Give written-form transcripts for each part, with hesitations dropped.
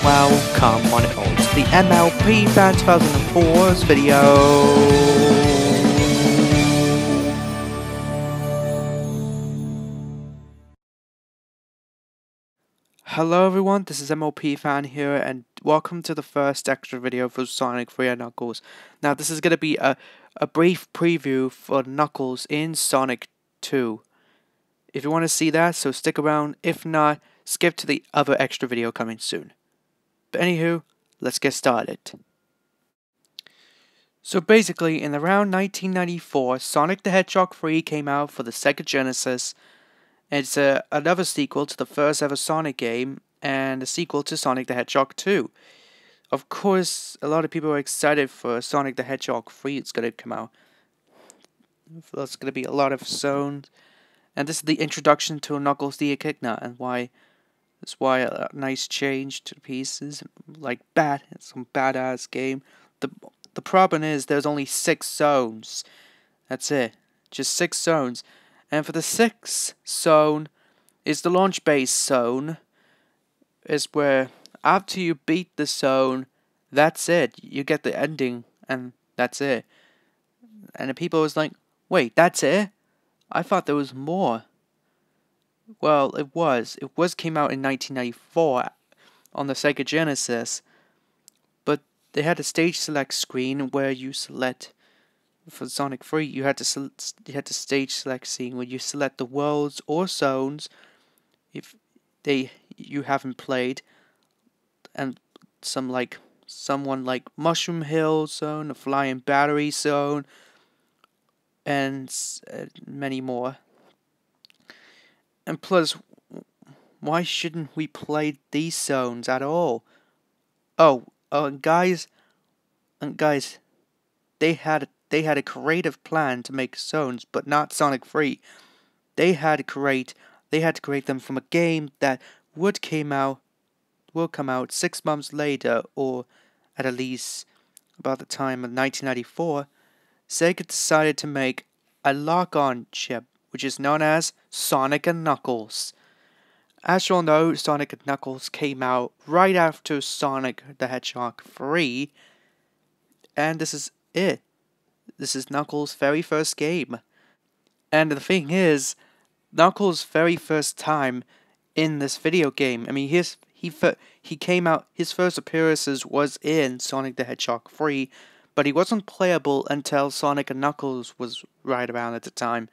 welcome on it all to the MLP Fan 2004's video. Hello everyone, this is MLP Fan here, and welcome to the first extra video for Sonic 3 and Knuckles. Now this is going to be a brief preview for Knuckles in Sonic 2. If you want to see that, so stick around. If not, skip to the other extra video coming soon. But anywho, let's get started. So basically, in around 1994, Sonic the Hedgehog 3 came out for the Sega Genesis. It's another sequel to the first ever Sonic game, and a sequel to Sonic the Hedgehog 2. Of course, a lot of people are excited for Sonic the Hedgehog 3. It's going to come out. There's going to be a lot of zones. And this is the introduction to Knuckles the Echidna, and that's why a nice change to the pieces. Like it's some badass game. The problem is there's only 6 zones. That's it. Just 6 zones. And for the 6th zone is the launch base zone. Is where after you beat the zone, that's it. You get the ending and that's it. And the people was like, wait, that's it? I thought there was more. Well, it was. It came out in 1994 on the Sega Genesis. But they had a stage select screen where you select. For Sonic 3, you had to stage select scene where you select the worlds or zones if you haven't played, and someone like Mushroom Hill zone, the Flying Battery zone, and many more. And plus, why shouldn't we play these zones at all? And guys, they had a creative plan to make zones, but not Sonic 3. They had to create them from a game that will come out 6 months later, or at least about the time of 1994. Sega decided to make a lock-on chip, which is known as Sonic and Knuckles. As you all know, Sonic and Knuckles came out right after Sonic the Hedgehog 3, and this is it. This is Knuckles' very first game. And the thing is, Knuckles' very first time in this video game, I mean, he came out, his first appearances was in Sonic the Hedgehog 3, but he wasn't playable until Sonic and Knuckles was right around at the time.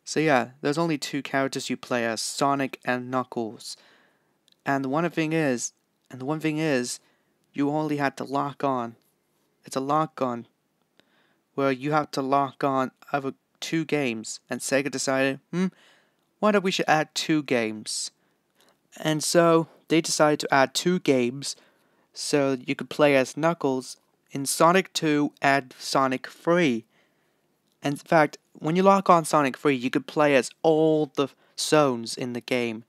So yeah, there's only 2 characters you play as, Sonic and Knuckles. And the one thing is, you only had to lock on. It's a lock-on where you have to lock on other 2 games, and Sega decided, why don't we should add 2 games? And so they decided to add 2 games so you could play as Knuckles in Sonic 2 and Sonic 3. And in fact, when you lock on Sonic 3, you could play as all the zones in the game.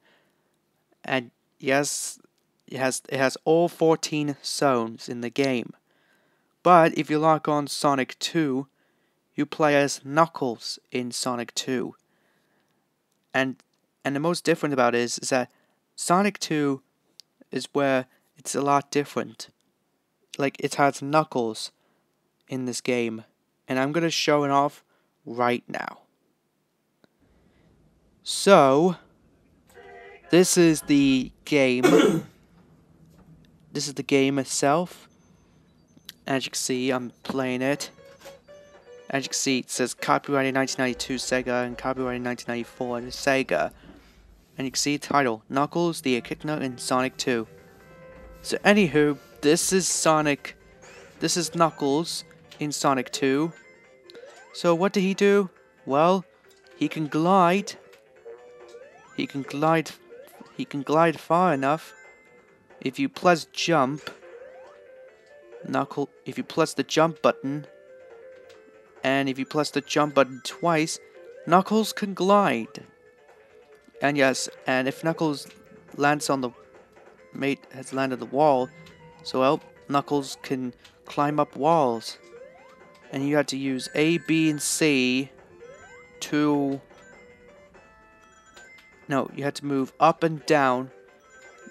And yes, it has all 14 zones in the game. But if you lock on Sonic 2, you play as Knuckles in Sonic 2. And the most different about it is that Sonic 2 is where it's a lot different. Like, it has Knuckles in this game. And I'm going to show it off right now. So, this is the game. This is the game itself. As you can see, I'm playing it. As you can see, it says copyrighted 1992 Sega and copyrighted 1994 Sega. And you can see the title, Knuckles the Echidna in Sonic 2. So anywho, this is Knuckles in Sonic 2. So what did he do? Well, he can glide. He can glide far enough. If you press jump, if you press the jump button, and if you press the jump button twice, Knuckles can glide. And yes, and if Knuckles lands on the has landed the wall, so well, Knuckles can climb up walls. And you have to use A, B, and C to... No, you have to move up and down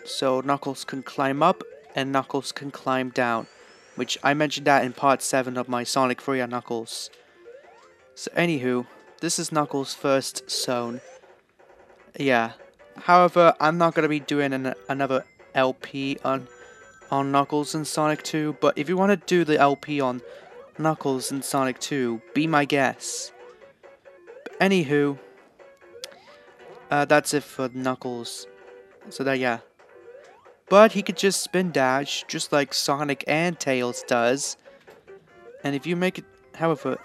so Knuckles can climb up and Knuckles can climb down, which I mentioned that in part 7 of my Sonic 3 on Knuckles. So anywho, this is Knuckles' first zone. Yeah. However, I'm not going to be doing another LP on Knuckles and Sonic 2, but if you want to do the LP on Knuckles and Sonic 2, be my guest. But anywho, that's it for Knuckles. So that, yeah. But he could just spin dash, just like Sonic and Tails does. And if you make it, however,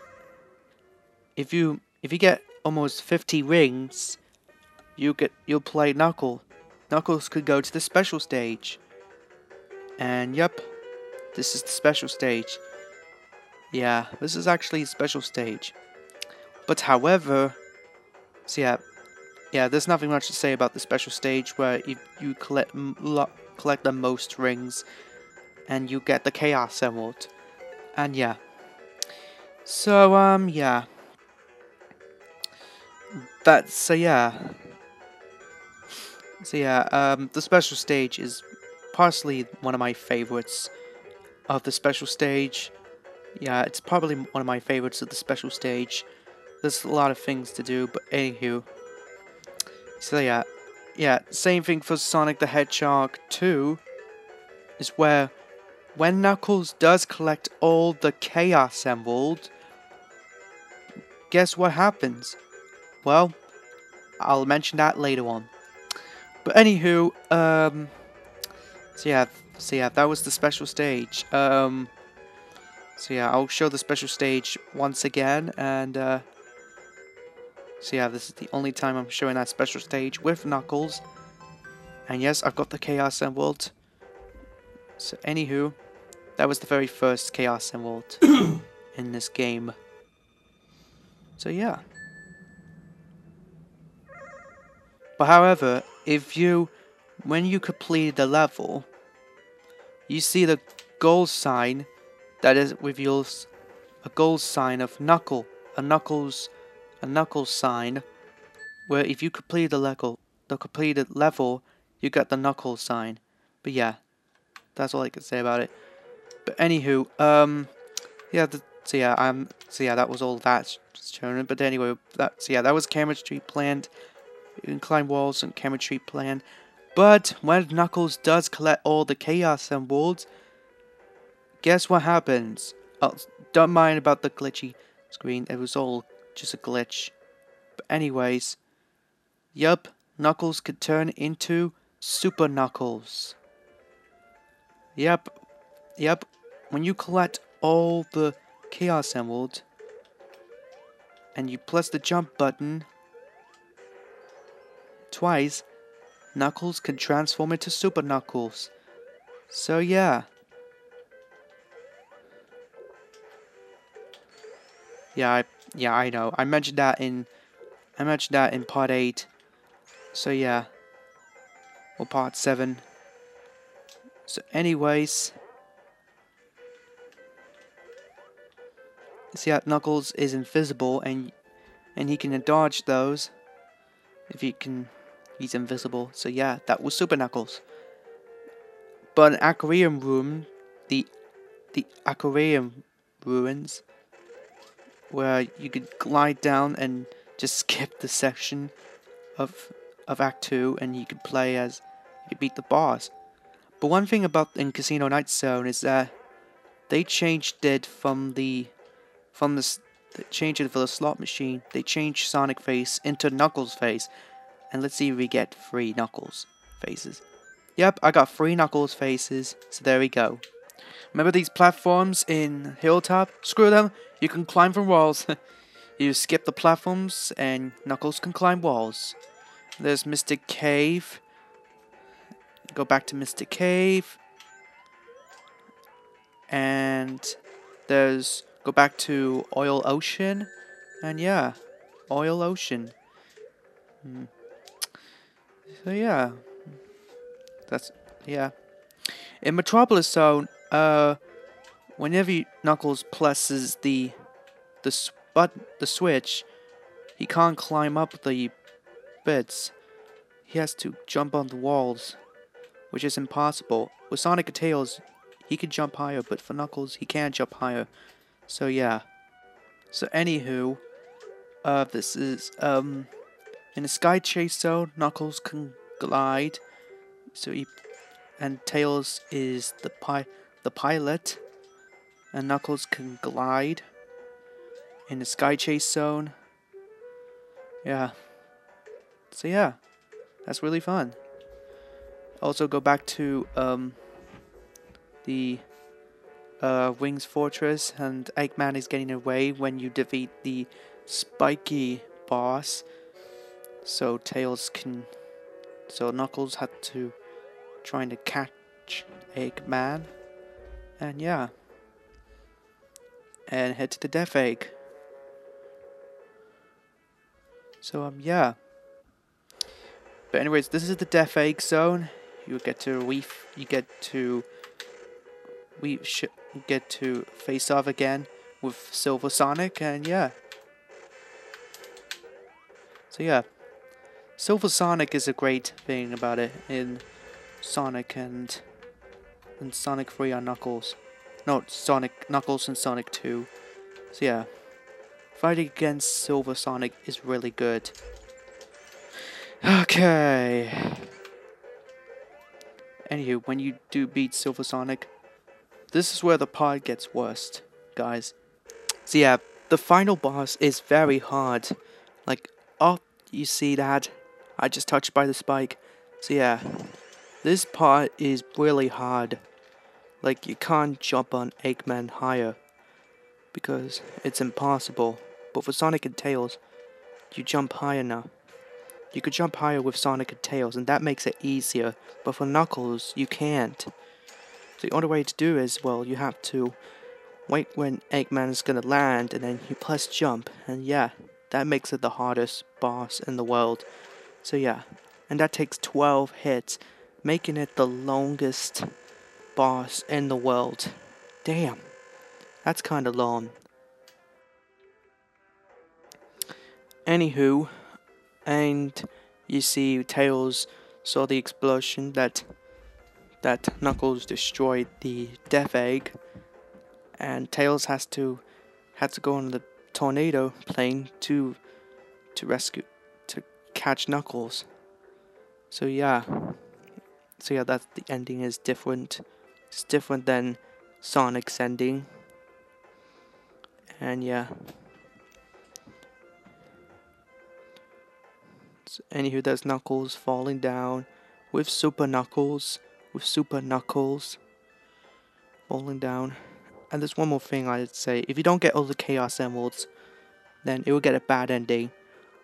if you get almost 50 rings, you'll play Knuckles. Knuckles could go to the special stage. And yep, this is the special stage. Yeah, this is actually a special stage. But however, so yeah, there's nothing much to say about the special stage where you collect the most rings and you get the Chaos Emerald. And yeah. So yeah. The special stage is possibly one of my favorites of the special stage. Yeah, it's probably one of my favorites of the special stage. There's a lot of things to do, but anywho. So yeah, same thing for Sonic the Hedgehog 2, is where when Knuckles does collect all the Chaos Emerald, guess what happens? Well, I'll mention that later on. But anywho, so yeah, that was the special stage. So yeah, I'll show the special stage once again, and so yeah, this is the only time I'm showing that special stage with Knuckles. And yes, I've got the Chaos Emerald. So anywho, that was the very first Chaos Emerald in this game. So yeah. But however, when you complete the level, you see the gold sign that reveals a gold sign of a Knuckles sign, where if you complete the completed level, you get the Knuckles sign. But yeah, that's all I can say about it. But anywho, that was all that's shown. But anyway, that was chemistry planned. You can climb walls and chemistry plan. But when Knuckles does collect all the Chaos Emeralds, guess what happens? Oh, don't mind about the glitchy screen. It was all just a glitch. But anyways, yup, Knuckles could turn into Super Knuckles. Yep. When you collect all the Chaos Emerald and you press the jump button twice, Knuckles can transform into Super Knuckles. So yeah. Yeah, I know. I mentioned that in part 8. So yeah. Or part 7. So anyways, see how Knuckles is invisible and he can dodge those. He's invisible. So yeah, that was Super Knuckles. But an aquarium room, the aquarium ruins, where you could glide down and just skip the section of Act 2, and you could beat the boss. But one thing about in Casino Night Zone is that they changed it for the slot machine. They changed Sonic face into Knuckles face, and let's see if we get 3 Knuckles faces. Yep, I got 3 Knuckles faces, so there we go. Remember these platforms in Hilltop? Screw them, you can climb from walls. You skip the platforms and Knuckles can climb walls. There's Mystic Cave. Go back to Mystic Cave. And go back to Oil Ocean. And yeah, Oil Ocean. So yeah. In Metropolis Zone, whenever Knuckles presses the switch, he can't climb up the bits. He has to jump on the walls. which is impossible. With Sonic and Tails, he can jump higher, but for Knuckles, he can't jump higher. So yeah. So anywho, this is in a Sky Chase zone, Knuckles can glide. And Tails is the pilot, and Knuckles can glide in the Sky Chase zone. Yeah. So yeah, that's really fun. Also go back to the Wings Fortress, and Eggman is getting away when you defeat the spiky boss. So Knuckles had to trying to catch Eggman, and yeah, and head to the Death Egg. So yeah. But anyways, this is the Death Egg zone. You get to face off again with Silver Sonic, and yeah. So yeah, Silver Sonic is a great thing about it in Sonic and Sonic 3 on Knuckles. No, Knuckles and Sonic 2. So yeah, fighting against Silver Sonic is really good. Okay. Anywho, when you do beat Silver Sonic, this is where the part gets worst, guys. So yeah, the final boss is very hard. Like, oh, you see that? I just touched by the spike. So yeah, this part is really hard. Like, you can't jump on Eggman higher, because it's impossible. But for Sonic and Tails, you jump higher now. You could jump higher with Sonic and Tails, and that makes it easier. But for Knuckles, you can't. So the only way to do is, well, you have to wait when Eggman is gonna land, and then you press jump. And yeah, that makes it the hardest boss in the world. So yeah, and that takes 12 hits, making it the longest boss in the world. Damn, that's kinda long. Anywho, and you see Tails saw the explosion that Knuckles destroyed the Death Egg, and Tails had to go on the tornado plane to catch Knuckles. So yeah, that's the ending is different. It's different than Sonic's ending, and yeah. So anywho, there's Knuckles falling down with Super Knuckles, falling down. And there's one more thing I'd say: if you don't get all the Chaos Emeralds, then it will get a bad ending.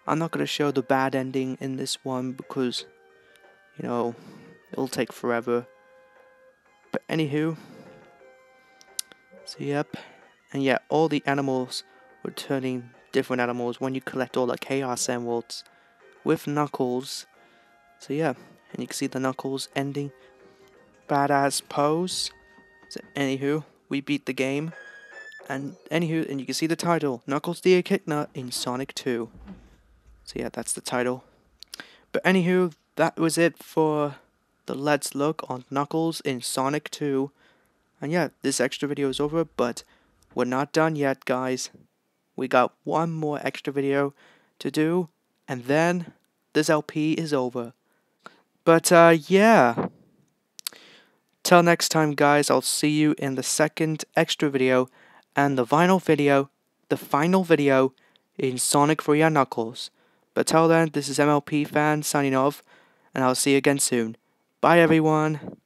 I'm not gonna show the bad ending in this one because, you know, it'll take forever. But anywho, so yep, and yeah, all the animals were turning different animals when you collect all the Chaos Emeralds with Knuckles. So yeah, and you can see the Knuckles ending badass pose. So anywho, we beat the game, and you can see the title, Knuckles the Echidna in Sonic 2. So yeah, that's the title. But anywho, that was it for the Let's Look on Knuckles in Sonic 2. And yeah, this extra video is over, but we're not done yet, guys. We got one more extra video to do, and then this LP is over. But yeah. Till next time, guys, I'll see you in the second extra video and the final video in Sonic 3 and Knuckles. But till then, this is MLP Fan signing off, and I'll see you again soon. Bye, everyone.